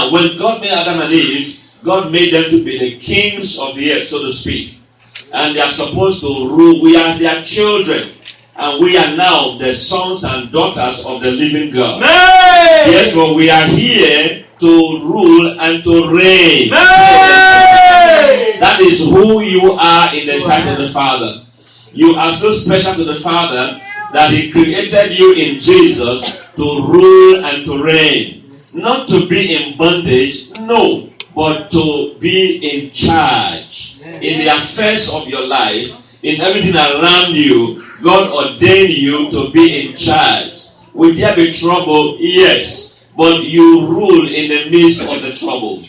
Now, when God made Adam and Eve, God made them to be the kings of the earth, so to speak. And they are supposed to rule. We are their children. And we are now the sons and daughters of the living God. Hey! Yes, well, we are here to rule and to reign. Hey! That is who you are in the sight of the Father. You are so special to the Father that He created you in Jesus to rule and to reign. Not to be in bondage, no, but to be in charge. In the affairs of your life, in everything around you, God ordained you to be in charge. Will there be trouble? Yes. But you rule in the midst of the trouble.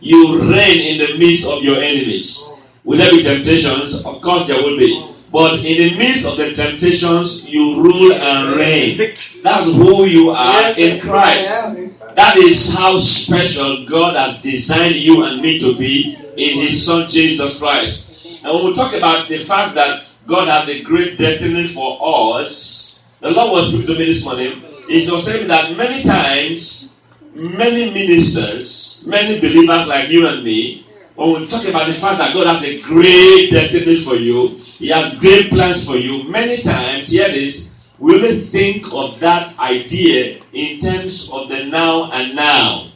You reign in the midst of your enemies. Will there be temptations? Of course there will be. But in the midst of the temptations, you rule and reign. That's who you are in Christ. That is how special God has designed you and me to be in His Son Jesus Christ. And when we talk about the fact that God has a great destiny for us, the Lord was speaking to me this morning. He was saying that many times, many ministers, many believers like you and me, when we talk about the fact that God has a great destiny for you, He has great plans for you, many times, hear this, we only think of that idea in terms of the now and now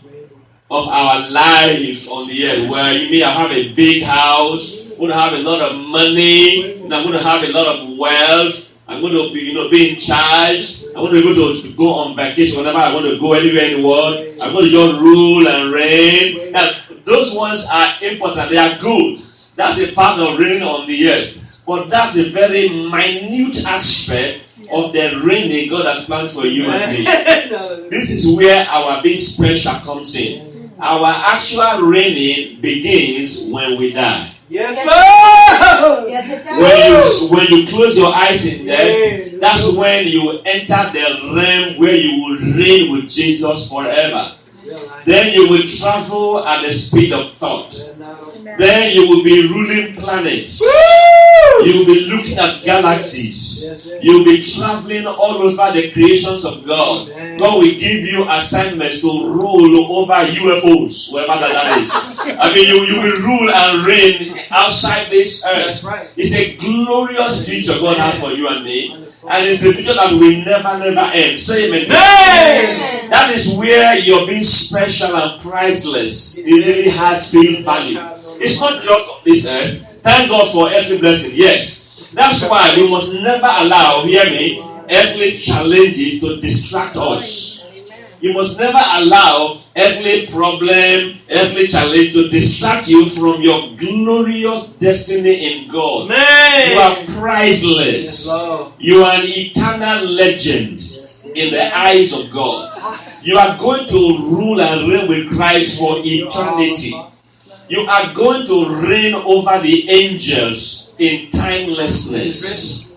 of our life on the earth, where you may have a big house, I'm going to have a lot of money, and I'm going to have a lot of wealth, I'm going to be in charge, I'm going to be able to go on vacation whenever I want to go anywhere in the world, I'm going to just rule and reign. Now, those ones are important, they are good. That's a part of reigning on the earth. But that's a very minute aspect of the reigning God has planned for you and me. This is where our being special comes in. Our actual reigning begins when we die. Yes, Lord! When you close your eyes in death, that's when you enter the realm where you will reign with Jesus forever. Then you will travel at the speed of thought. Then you will be ruling planets. You will be looking at galaxies. You will be traveling all over the creations of God. God will give you assignments to rule over UFOs, wherever that is. I mean, you will rule and reign outside this earth. It's a glorious future God has for you and me. And it's a future that will never end. Say amen. Hey! That is where you're being special and priceless. It really has real value. It's not just of this earth. Thank God for earthly blessing. Yes. That's why we must never allow, hear me, earthly challenges to distract us. You must never allow earthly problem, earthly challenge to distract you from your glorious destiny in God. Man. You are priceless. You are an eternal legend in the eyes of God. You are going to rule and reign with Christ for eternity. You are going to reign over the angels in timelessness.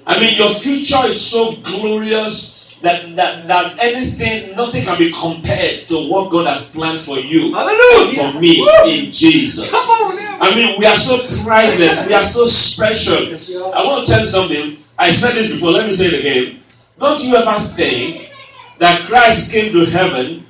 I mean, your future is so glorious that nothing can be compared to what God has planned for you and for me in Jesus. I mean, we are so priceless. We are so special. I want to tell you something. I said this before. Let me say it again. Don't you ever think that Christ came to heaven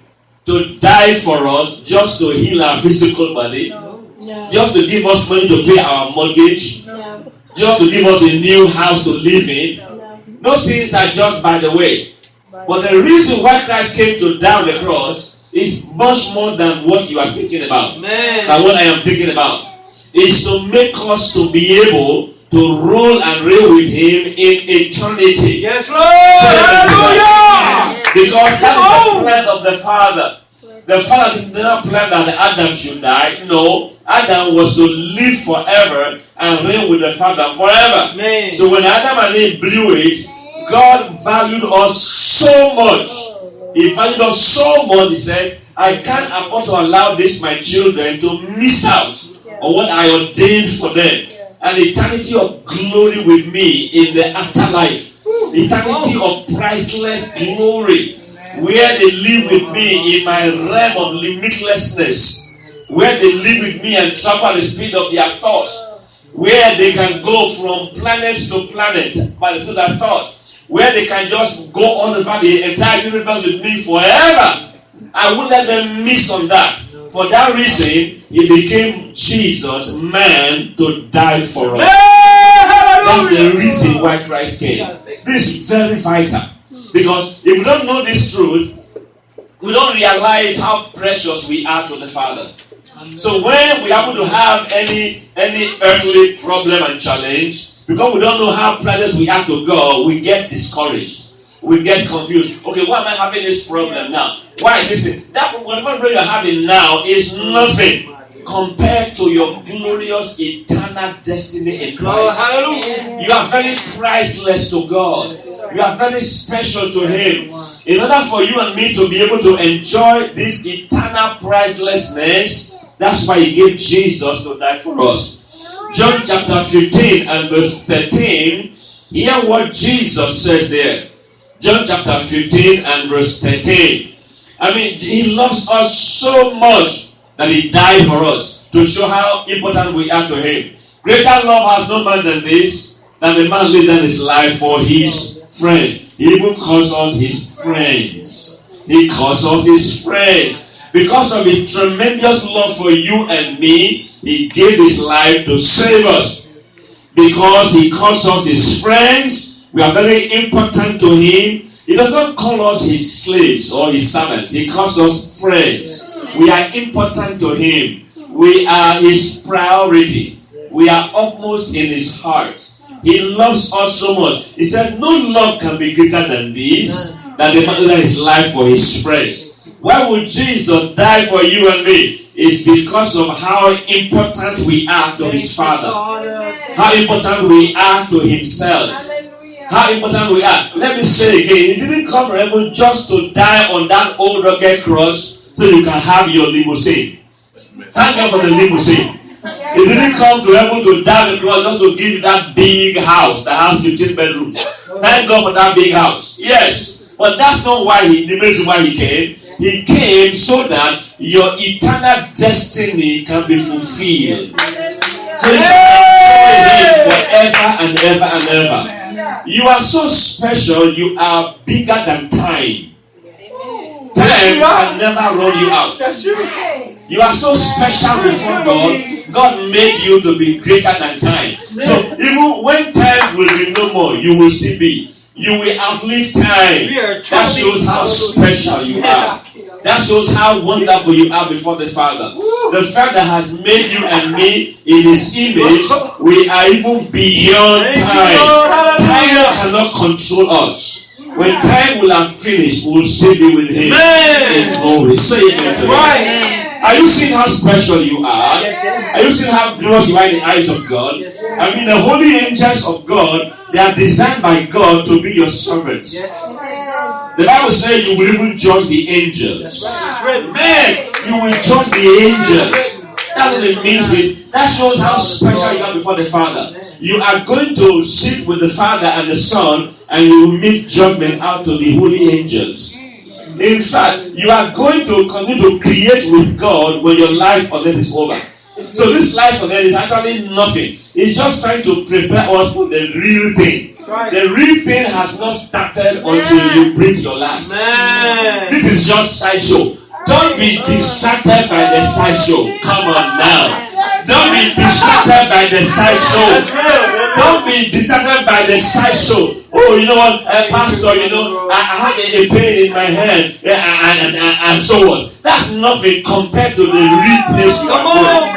to die for us just to heal our physical body? No. Just to give us money to pay our mortgage? No. Just to give us a new house to live in? No. Those things are just by the way. But the reason why Christ came to die on the cross is much more than what you are thinking about. Than what I am thinking about. Is to make us to be able to rule and reign with Him in eternity. Yes, Lord! Hallelujah! Because that is the plan of the Father. The Father did not plan that Adam should die. No. Adam was to live forever and reign with the Father forever. Amen. So when Adam and Eve blew it, God valued us so much. He valued us so much, He says, I can't afford to allow this, my children, to miss out on what I ordained for them. An eternity of glory with me in the afterlife. Eternity of priceless glory. Where they live with me in my realm of limitlessness. Where they live with me and travel at the speed of their thoughts. Where they can go from planet to planet by the speed of their thought. Where they can just go all over the entire universe with me forever. I won't let them miss on that. For that reason, he became Jesus, man, to die for us. That's the reason why Christ came. This is very vital. Because if we don't know this truth, we don't realize how precious we are to the Father. So when we happen to have any earthly problem and challenge, because we don't know how precious we are to God, we get discouraged. We get confused. Okay, why am I having this problem now? Why this? That whatever problem you're having now is nothing compared to your glorious eternal destiny in Christ. You are very priceless to God. You are very special to Him. In order for you and me to be able to enjoy this eternal pricelessness, that's why He gave Jesus to die for us. John chapter 15 and verse 13. Hear what Jesus says there. John chapter 15 and verse 13. I mean, He loves us so much that He died for us to show how important we are to Him. Greater love has no man than this, that the man laid down his life for his friends. He even calls us His friends. He calls us His friends. Because of His tremendous love for you and me, He gave His life to save us. Because He calls us His friends, we are very important to Him. He doesn't call us His slaves or His servants. He calls us friends. We are important to Him. We are His priority. We are utmost in His heart. He loves us so much. He said, no love can be greater than this, that the man laid his life for his friends. Why would Jesus die for you and me? It's because of how important we are to His Father. How important we are to Himself. How important we are. Let me say again, He didn't come from heaven just to die on that old rugged cross so you can have your limousine. Thank God for the limousine. He didn't come to heaven to die on the cross just to give you that big house that has 15 bedrooms. Thank God for that big house. Yes. But that's not why the reason why He came. He came so that your eternal destiny can be fulfilled. So you can enjoy Him forever and ever and ever. You are so special, you are bigger than time. Time can never run you out. You are so special before God. God made you to be greater than time. So even when time will be no more, you will still be. You will outlive time. That shows how special you are. That shows how wonderful you are before the Father. The fact that has made you and me in His image, we are even beyond time. Time cannot control us. When time will have finished, we will still be with Him in glory. Say amen to that. Are you seeing how special you are? Are you seeing how glorious you are in the eyes of God? I mean, the holy angels of God, they are designed by God to be your servants. The Bible says you will even judge the angels. Man, you will judge the angels. That's what it means. That shows how special you are before the Father. You are going to sit with the Father and the Son, and you will make judgment out to the holy angels. In fact, you are going to continue to create with God when your life on earth is over. So this life on earth is actually nothing. It's just trying to prepare us for the real thing. The real thing has not started until you breathe your last. This is just sideshow. Don't be distracted by the sideshow. Come on now. Don't be distracted by the sideshow. Don't be distracted by the sideshow. Oh, you know what, Pastor, you know, I have a pain in my hand and so on. That's nothing compared to the real place you are going.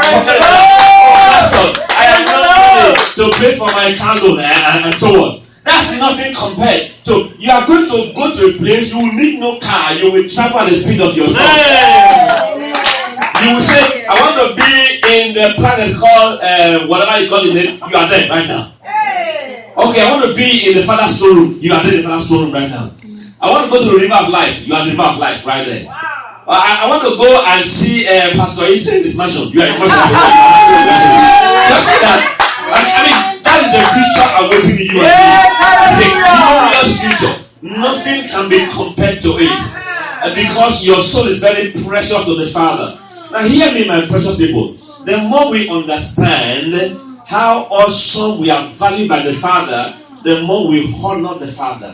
Pastor, I have no money to pay for my candle and so on. That's nothing compared to, you are going to go to a place, you will need no car, you will travel at the speed of your thoughts. You will say, I want to be in the planet called, whatever you call it, you are there right now. Okay, I want to be in the Father's throne room. You are there in the Father's throne room right now. I want to go to the river of life. You are in the river of life right there. I want to go and see Pastor Israel in this mansion. You are in the mansion. Just like that. I mean, that is the future awaiting you and me. It's a glorious future. Nothing can be compared to it. Because your soul is very precious to the Father. Now hear me, my precious people. The more we understand how awesome we are valued by the Father, the more we honor the Father,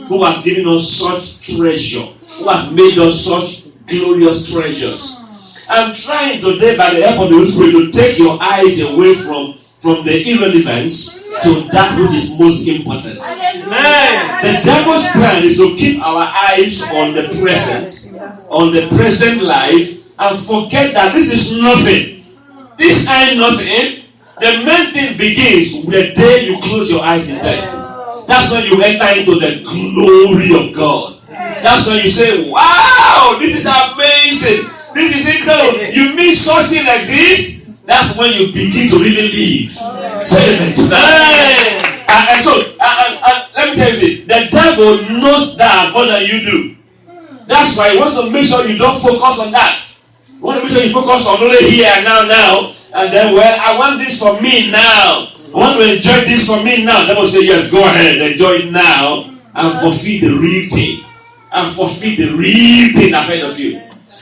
who has given us such treasure, who has made us such glorious treasures. I'm trying today by the help of the Holy Spirit to take your eyes away from the irrelevance to that which is most important. The devil's plan is to keep our eyes on the present life, and forget that this is nothing. This ain't nothing. The main thing begins the day you close your eyes in bed. That's when you enter into the glory of God. That's when you say, wow, this is amazing. This is incredible. You mean something exists? That's when you begin to really live. Say amen to that. And so, let me tell you this. The devil knows that more than you do. That's why he wants to make sure you don't focus on that. You want to make sure you focus on only here and now. And then, well, I want this for me now. I want to enjoy this for me now. The devil say, yes, go ahead, enjoy it now. And fulfill the real thing. And fulfill the real thing ahead of you.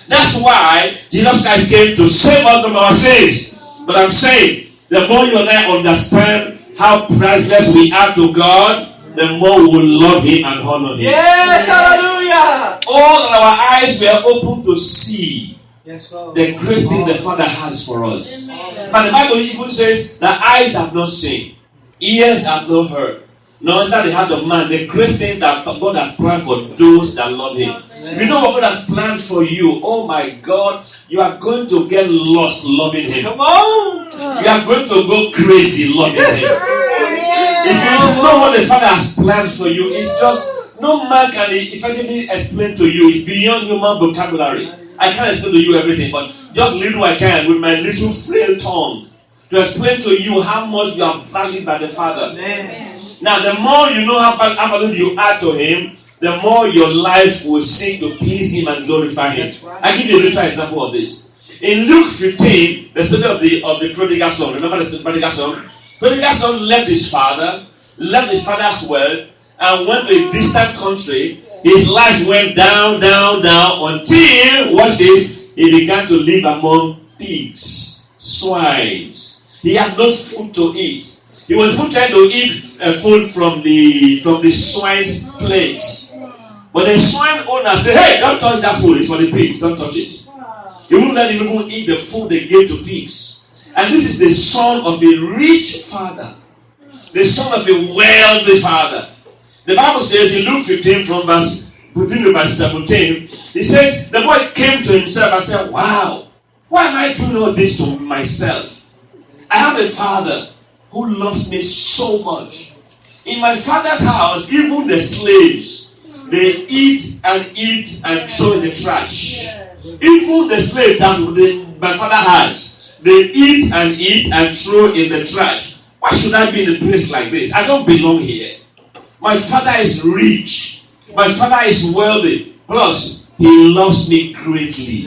That's why Jesus Christ came to save us from our sins. But I'm saying, the more you and I understand how priceless we are to God, the more we will love Him and honor Him. Yes, hallelujah. All our eyes were open to see the great thing the Father has for us. But the Bible even says, the eyes have not seen, ears have not heard, nor that the heart of man, the great thing that God has planned for those that love Him. You know what God has planned for you? Oh my God, you are going to get lost loving Him. Come on. You are going to go crazy loving Him. If you don't know what the Father has planned for you, it's just, no man can effectively explain to you. It's beyond human vocabulary. I can't explain to you everything, but just little I can with my little frail tongue to explain to you how much you are valued by the Father. Amen. Now, the more you know how valued you are to Him, the more your life will seek to please Him and glorify Him. Right. I'll give you a little example of this. In Luke 15, the story of the prodigal son. Remember the prodigal son? Prodigal son left his father's wealth, and went to a distant country. His life went down, down, down, until, watch this, he began to live among pigs, swines. He had no food to eat. He was even trying to eat food from the swine's plate. But the swine owner said, hey, don't touch that food. It's for the pigs. Don't touch it. He wouldn't let him even eat the food they gave to pigs. And this is the son of a rich father. The son of a wealthy father. The Bible says in Luke 15 from verse 15 to verse 17, it says, the boy came to himself and said, wow, why am I doing all this to myself? I have a father who loves me so much. In my father's house, even the slaves, they eat and throw in the trash. Even the slaves that my father has, they eat and throw in the trash. Why should I be in a place like this? I don't belong here. My father is rich. My father is wealthy. Plus, he loves me greatly.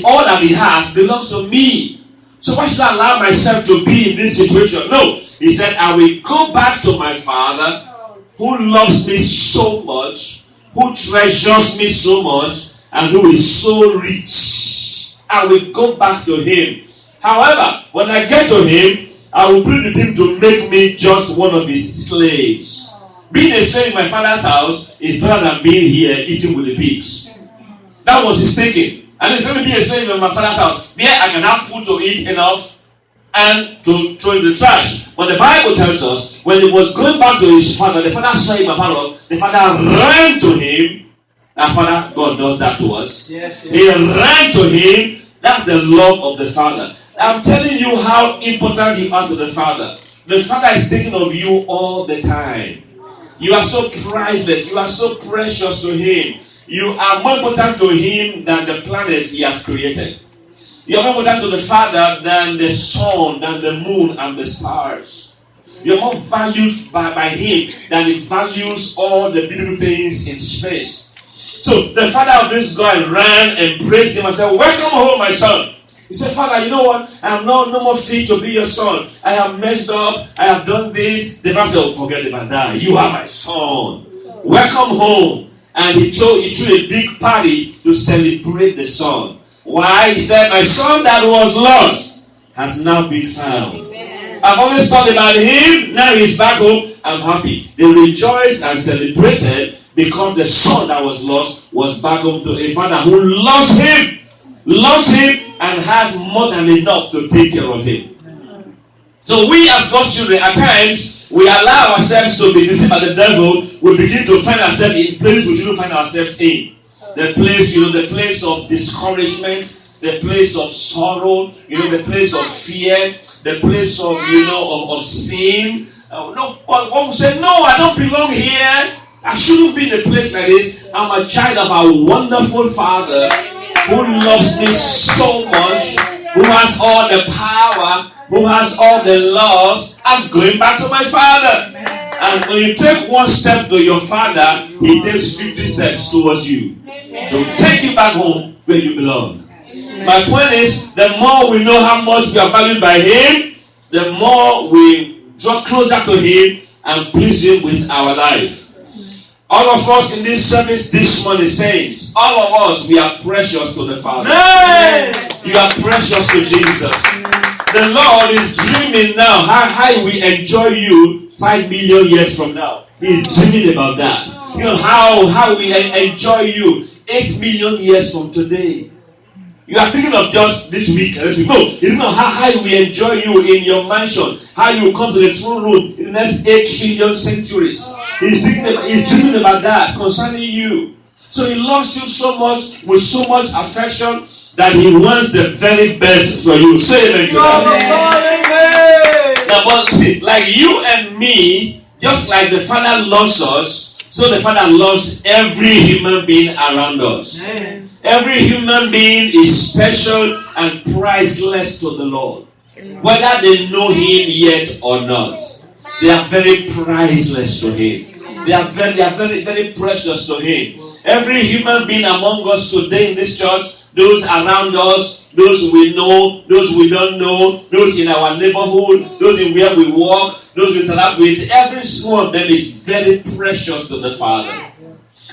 All that he has belongs to me. So why should I allow myself to be in this situation? No. He said, I will go back to my father who loves me so much, who treasures me so much, and who is so rich. I will go back to him. However, when I get to him, I will plead with him to make me just one of his slaves. Being a slave in my father's house is better than being here eating with the pigs. That was his thinking. At least let me be a slave in my father's house. There I can have food to eat enough and to throw in the trash. But the Bible tells us when he was going back to his father, the father saw him, the father ran to him. Our Father, God does that to us. Yes. He ran to him. That's the love of the Father. I'm telling you how important you are to the Father. The Father is thinking of you all the time. You are so priceless. You are so precious to Him. You are more important to Him than the planets He has created. You are more important to the Father than the sun, than the moon and the stars. You are more valued by Him than He values all the beautiful things in space. So the father of this guy ran and praised him and said, welcome home, my son. He said, Father, you know what? I am no more fit to be your son. I have messed up. I have done this. The father said, oh, forget about that. You are my son. Welcome home. And he threw a big party to celebrate the son. Why? He said, my son that was lost has now been found. Amen. I've always thought about him. Now he's back home. I'm happy. They rejoiced and celebrated because the son that was lost was back home to a father who loves him, and has more than enough to take care of him. So we as God's children, at times, we allow ourselves to be deceived by the devil. We begin to find ourselves in places we shouldn't find ourselves in. The place, the place of discouragement, the place of sorrow, the place of fear, the place of, of sin. No, but one will say, no, I don't belong here. I shouldn't be in a place like this. I'm a child of our wonderful Father who loves me so much, who has all the power, who has all the love. I'm going back to my Father. And when you take one step to your Father, He takes 50 steps towards you to take you back home where you belong. My point is, the more we know how much we are valued by Him, the more we draw closer to Him and please Him with our life. All of us in this service this morning, saints, all of us, we are precious to the Father. Amen. You are precious to Jesus. The Lord is dreaming now how He will enjoy you 5 million years from now. He is dreaming about that. How we enjoy you 8 million years from today. You are thinking of just this week. No, it's not how we enjoy you in your mansion. How you come to the throne room in the next 8 trillion centuries. He's dreaming about that concerning you. So He loves you so much, with so much affection, that He wants the very best for you. Say amen to that. Now, but see, like you and me, just like the Father loves us, so the Father loves every human being around us. Amen. Every human being is special and priceless to the Lord. Whether they know Him yet or not, they are very priceless to Him. They are very, very precious to Him. Every human being among us today in this church, those around us, those we know, those we don't know, those in our neighborhood, those in where we walk, those we interact with, every one of them is very precious to the Father.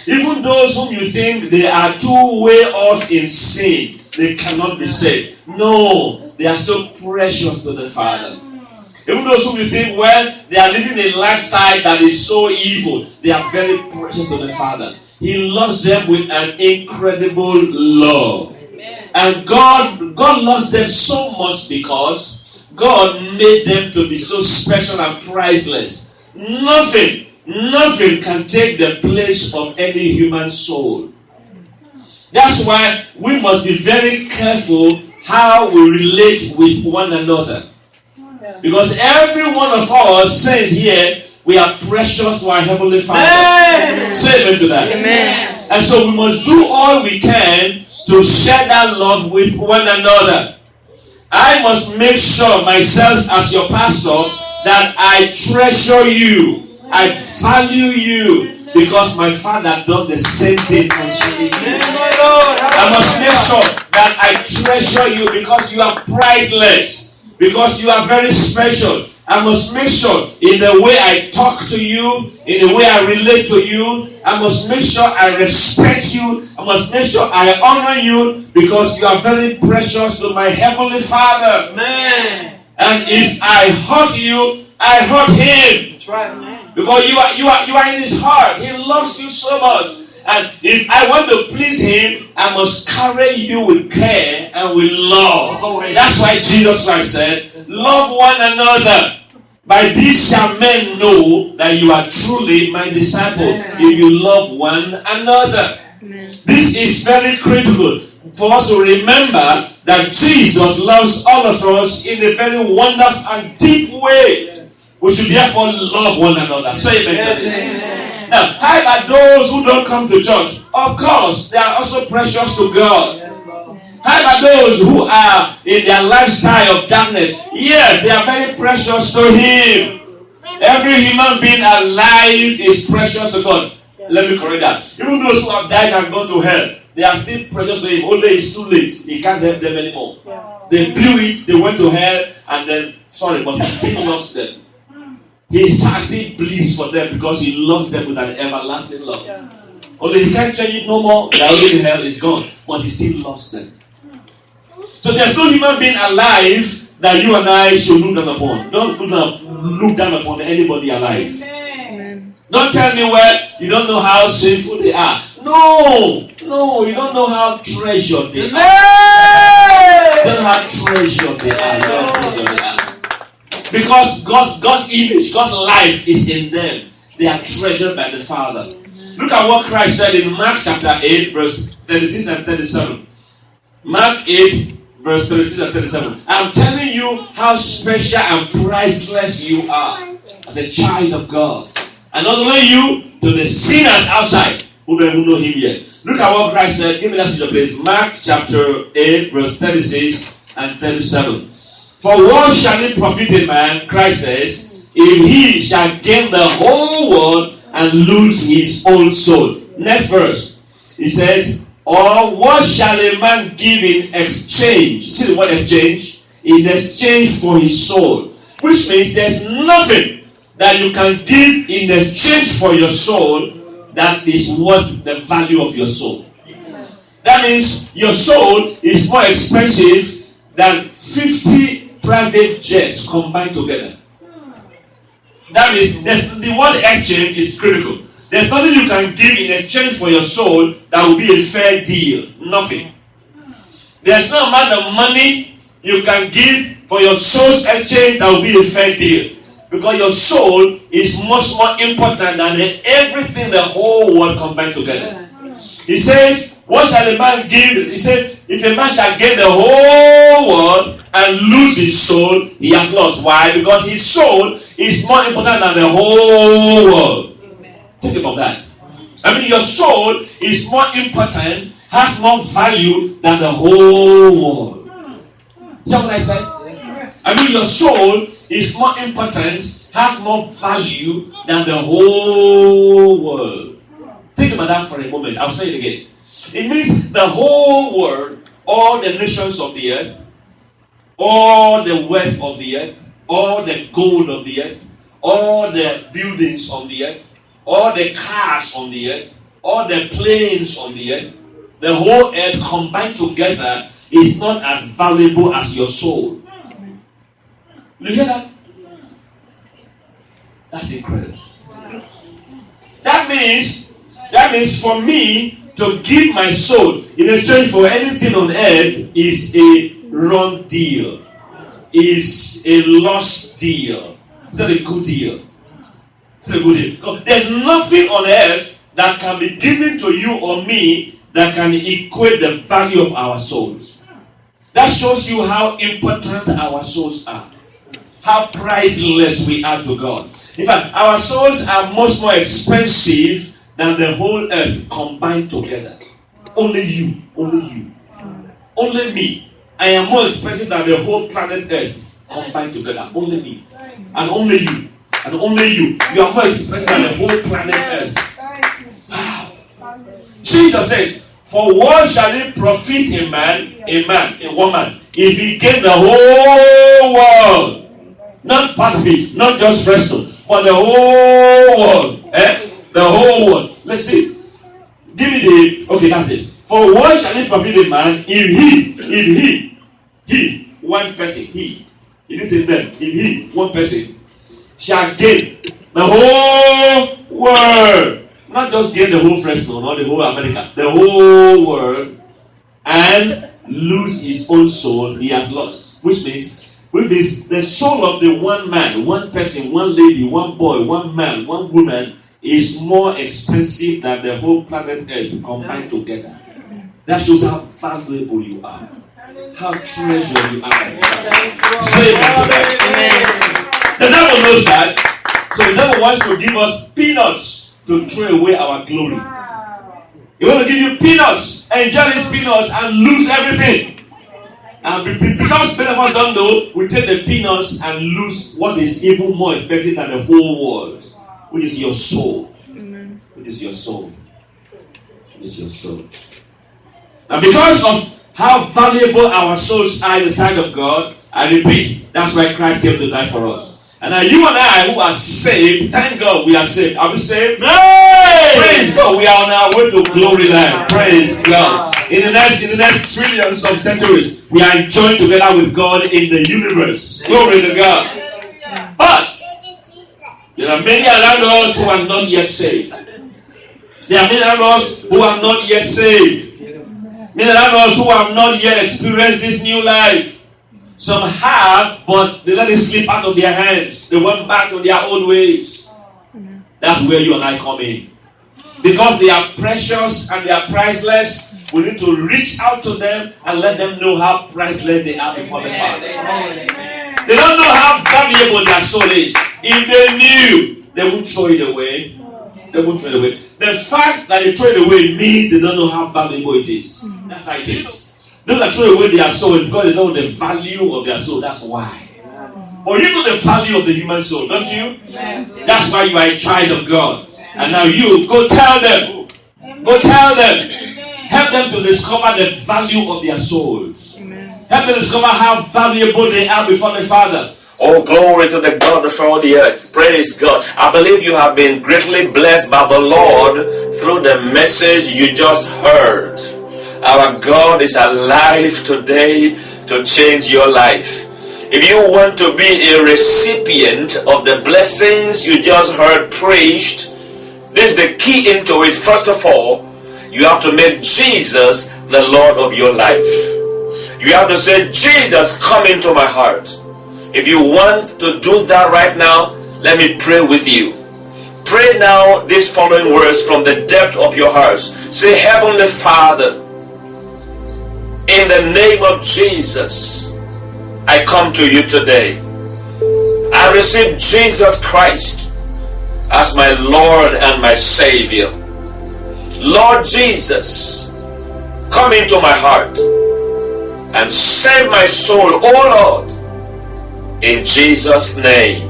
Even those whom you think they are too way off in sin, they cannot be saved. No, they are so precious to the Father. Even those whom you think, they are living a lifestyle that is so evil, they are very precious to the Father. He loves them with an incredible love. And God loves them so much because God made them to be so special and priceless. Nothing can take the place of any human soul. That's why we must be very careful how we relate with one another. Because every one of us says here, we are precious to our Heavenly Father. Amen. Say amen to that. Amen. And so we must do all we can to share that love with one another. I must make sure myself as your pastor that I treasure you. I value you because my Father does the same thing concerning you. I must make sure that I treasure you because you are priceless, because you are very special. I must make sure in the way I talk to you, in the way I relate to you, I must make sure I respect you. I must make sure I honor you because you are very precious to my Heavenly Father. Amen. And if I hurt you, I hurt Him. That's right, man. Because you are in His heart. He loves you so much. And if I want to please Him, I must carry you with care and with love. That's why Jesus Christ said, love one another. By this shall men know that you are truly my disciples, if you love one another. This is very critical for us to remember that Jesus loves all of us in a very wonderful and deep way. We should therefore love one another. Say amen to this. Now, how about those who don't come to church? Of course, they are also precious to God. How about those who are in their lifestyle of darkness? Yes, they are very precious to Him. Every human being alive is precious to God. Let me correct that. Even those who have died and gone to hell, they are still precious to Him. Only it's too late. He can't help them anymore. They blew it, they went to hell, and then, but He still loves them. He still bleeds for them because He loves them with an everlasting love. Only He can't change it no more. They are already in hell, is gone. But He still loves them. So there's no human being alive that you and I should look down upon. Don't look down upon anybody alive. Don't tell me where you don't know how sinful they are. No, you don't know how treasured they are. You don't know how treasured they are. You don't know how treasured they are. Because God's image, God's life is in them. They are treasured by the Father. Look at what Christ said in Mark chapter 8, verse 36 and 37. Mark 8, verse 36 and 37. I'm telling you how special and priceless you are as a child of God. And not only you, to the sinners outside who don't even know him yet. Look at what Christ said. Give me that scripture, please. Mark chapter 8, verse 36 and 37. For what shall it profit a man, Christ says, if he shall gain the whole world and lose his own soul? Next verse. He says, or what shall a man give in exchange? See the word exchange? In exchange for his soul. Which means there's nothing that you can give in exchange for your soul that is worth the value of your soul. That means your soul is more expensive than 50 private jets combined together. That means the word exchange is critical. There's nothing you can give in exchange for your soul that will be a fair deal. Nothing. There's no amount of money you can give for your soul's exchange that will be a fair deal. Because your soul is much more important than everything the whole world combined together. He says, what shall a man give? He said, if a man shall gain the whole world and lose his soul, he has lost. Why? Because his soul is more important than the whole world. Think about that. I mean, your soul is more important, has more value than the whole world. See what I said? I mean, your soul is more important, has more value than the whole world. Think about that for a moment. I'll say it again. It means the whole world, all the nations of the earth, all the wealth of the earth, all the gold of the earth, all the buildings on the earth, all the cars on the earth, all the planes on the earth, the whole earth combined together is not as valuable as your soul. You hear that? That's incredible. That means for me to give my soul in exchange for anything on earth is a wrong deal. Is a lost deal. It's not a good deal. It's not a good deal. There's nothing on earth that can be given to you or me that can equate the value of our souls. That shows you how important our souls are. How priceless we are to God. In fact, our souls are much more expensive than the whole earth combined together. Only you. Only me. I am more expensive than the whole planet earth combined together. Only me. And only you. And only you. You are more expensive than the whole planet earth. Wow. Jesus says, for what shall it profit a woman, if he gain the whole world? Not part of it, not just Preston, but the whole world. The whole world. Let's see. Give me okay, that's it. For what shall it profit a man if he, one person, he didn't say them, if he, one person, shall gain the whole world. Not just gain the whole Fresno, not the whole America, the whole world, and lose his own soul, he has lost. Which means the soul of the one man, one person, one lady, one boy, one man, one woman is more expensive than the whole planet Earth combined together. That shows how valuable you are. How treasured you are. Say amen to that. The devil knows that. So the devil wants to give us peanuts to throw away our glory. He wants to give you peanuts, enjoy these peanuts, and lose everything. And because many of us don't know, we take the peanuts and lose what is even more expensive than the whole world, which is your soul. Which is your soul. Which is your soul. And because of how valuable our souls are in the sight of God, I repeat, that's why Christ came to die for us. And now you and I who are saved, thank God we are saved. Are we saved? Praise God, we are on our way to glory land. Praise God. In the next trillions of centuries, we are joined together with God in the universe. Glory to God. But There are many around us who are not yet saved. There are many around us who are not yet saved. Many around us who have not yet experienced this new life. Some have, but they let it slip out of their hands. They went back to their old ways. That's where you and I come in. Because they are precious and they are priceless, we need to reach out to them and let them know how priceless they are before the Father. They don't know how valuable their soul is. If they knew, they would throw it away. They would throw it away. The fact that they throw it away means they don't know how valuable it is. That's how it is. Those that throw away their soul is because they don't know the value of their soul. That's why. But you know the value of the human soul, don't you? That's why you are a child of God. And now you go tell them. Go tell them. Help them to discover the value of their souls. Help them discover how valuable they are before the Father. Oh, glory to the God of all the earth. Praise God. I believe you have been greatly blessed by the Lord through the message you just heard. Our God is alive today to change your life. If you want to be a recipient of the blessings you just heard preached, this is the key into it. First of all, you have to make Jesus the Lord of your life. You have to say, Jesus, come into my heart. If you want to do that right now, let me pray with you. Pray now these following words from the depth of your heart. Say, Heavenly Father, in the name of Jesus, I come to you today. I receive Jesus Christ as my Lord and my Savior. Lord Jesus, come into my heart and save my soul, oh Lord, in Jesus' name.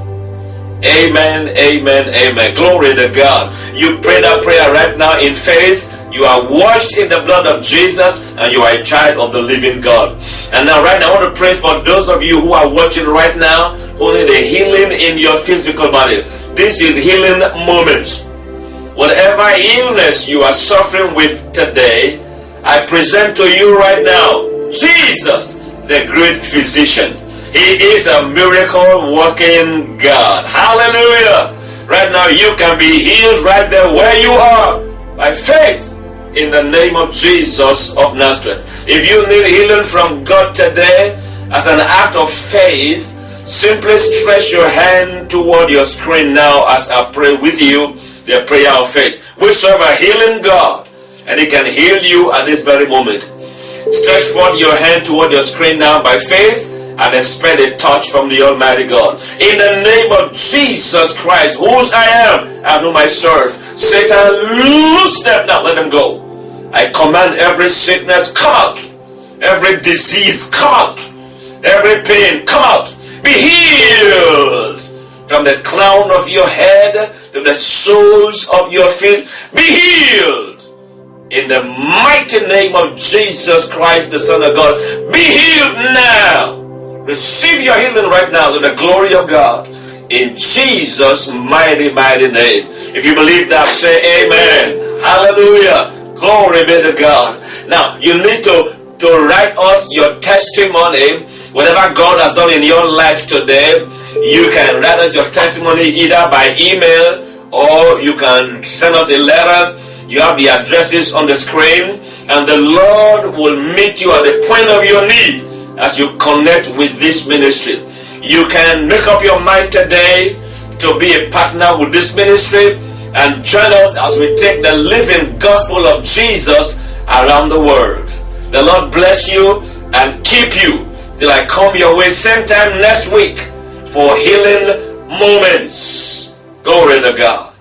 Amen, amen, amen. Glory to God. You pray that prayer right now in faith. You are washed in the blood of Jesus and you are a child of the living God. And now right now I want to pray for those of you who are watching right now who need a healing in your physical body. This is healing moments. Whatever illness you are suffering with today, I present to you right now Jesus, the great physician. He is a miracle working God. Hallelujah. Right now you can be healed right there where you are by faith in the name of Jesus of Nazareth. If you need healing from God today, as an act of faith, simply stretch your hand toward your screen now as I pray with you the prayer of faith. We serve a healing God and He can heal you at this very moment. Stretch forth your hand toward your screen now by faith and expect a touch from the Almighty God. In the name of Jesus Christ, whose I am and whom I serve, Satan, loose them now, let them go. I command every sickness, come out. Every disease, come out. Every pain, come out. Be healed from the crown of your head to the soles of your feet. Be healed in the mighty name of Jesus Christ, the Son of God. Be healed now. Receive your healing right now to the glory of God. In Jesus' mighty, mighty name. If you believe that, say amen. Hallelujah. Glory be to God. Now, you need to write us your testimony. Whatever God has done in your life today, you can write us your testimony either by email or you can send us a letter. You have the addresses on the screen, and the Lord will meet you at the point of your need as you connect with this ministry. You can make up your mind today to be a partner with this ministry and join us as we take the living gospel of Jesus around the world. The Lord bless you and keep you till I come your way same time next week for healing moments. Glory to God.